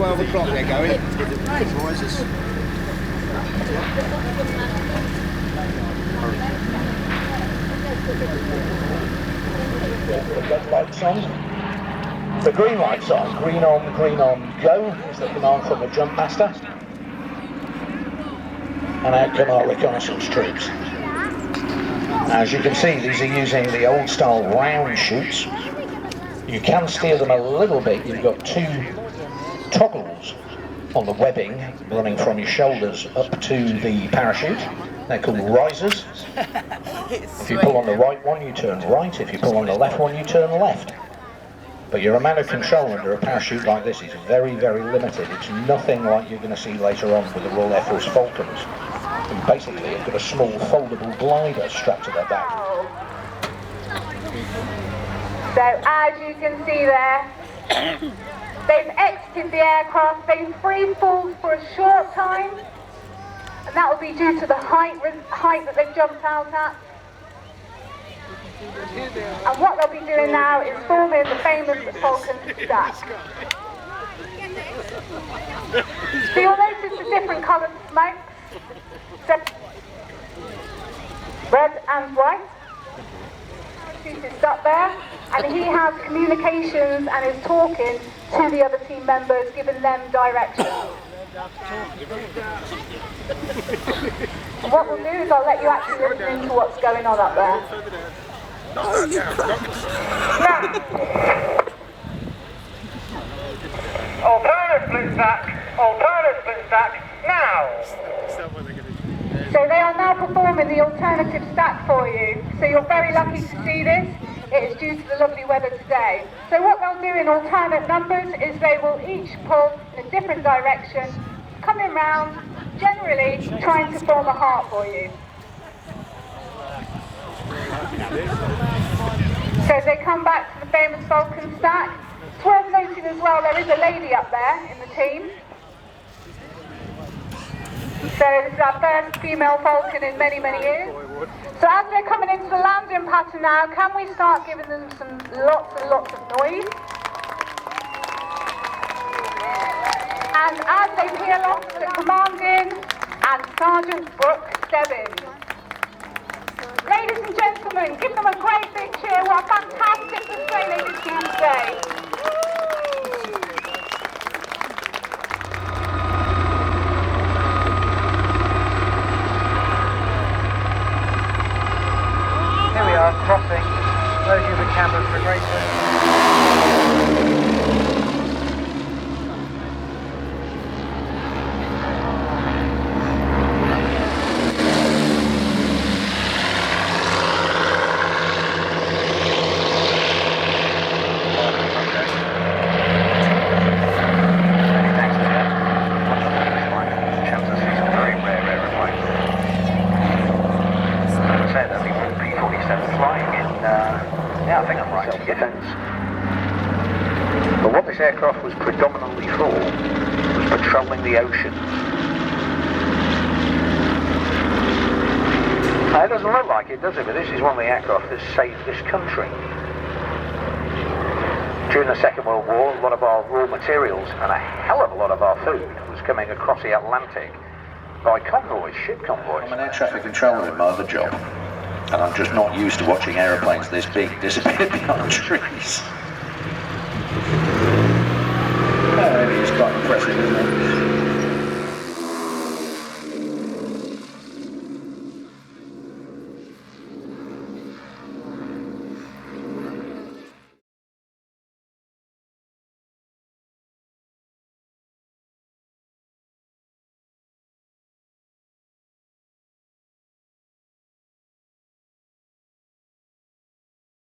12 o'clock they're going. The red light's on. The green light's on. Green on, go is the command from the jump master. And out come our reconnaissance troops. As you can see, these are using the old style round chutes. You can steer them a little bit. You've got two toggles on the webbing running from your shoulders up to the parachute. They're called risers. If you pull on the right one, you turn right. If you pull on the left one, you turn left. But your amount of control under a parachute like this is very, very limited. It's nothing like you're going to see later on with the Royal Air Force Falcons. And basically, they've got a small foldable glider strapped to their back. So as you can see there, they've exited the aircraft. They've free fallen for a short time, and that will be due to the height that they've jumped out at. And what they'll be doing now is forming the famous Falcon stack. So you'll notice the different coloured smokes, red and white. Is up there, and he has communications and is talking to the other team members, giving them direction. And what we'll do is I'll let you actually listen to what's going on up there. Now, alternative split stack, now! So they are now performing the alternative stack for you. So you're very lucky to see this. It is due to the lovely weather today. So what they'll do in alternate numbers is they will each pull in a different direction, coming round, generally trying to form a heart for you. So as they come back to the famous Falcon stack, it's worth noting as well there is a lady up there in the team. So this is our first female Falcon in many, many years. So as they're coming into the landing pattern now, can we start giving them some lots and lots of noise? And as they peel off to Commanding and Sergeant Brooke Stebbins. Ladies and gentlemen, give them a great big cheer. What a fantastic display they did here today. Here we are, crossing. Those are the cameras for a great one. But what this aircraft was predominantly for was patrolling the ocean. Now, it doesn't look like it, does it? But this is one of the aircraft that saved this country. During the Second World War, a lot of our raw materials and a hell of a lot of our food was coming across the Atlantic by convoys, ship convoys. I'm an air traffic controller in my other job, and I'm just not used to watching aeroplanes this big disappear behind trees.